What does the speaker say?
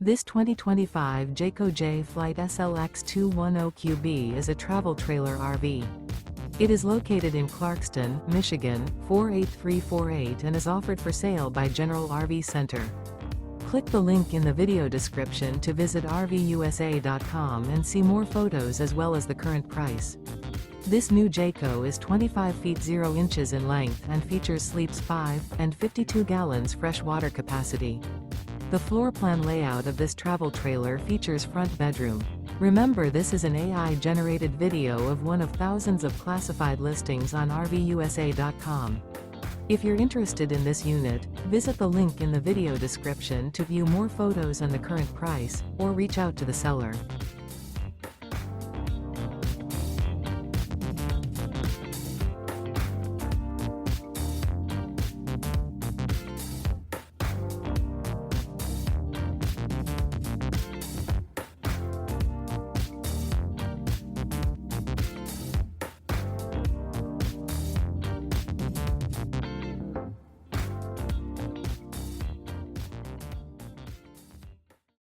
This 2025 Jayco Jay Flight SLX 210QB is a travel trailer RV. It is located in Clarkston, Michigan, 48348 and is offered for sale by General RV Center. Click the link in the video description to visit RVUSA.com and see more photos as well as the current price. This new Jayco is 25 feet 0 inches in length and features sleeps 5 and 52 gallons fresh water capacity. The floor plan layout of this travel trailer features front bedroom. Remember, this is an AI-generated video of one of thousands of classified listings on RVUSA.com. If you're interested in this unit, visit the link in the video description to view more photos and the current price, or reach out to the seller.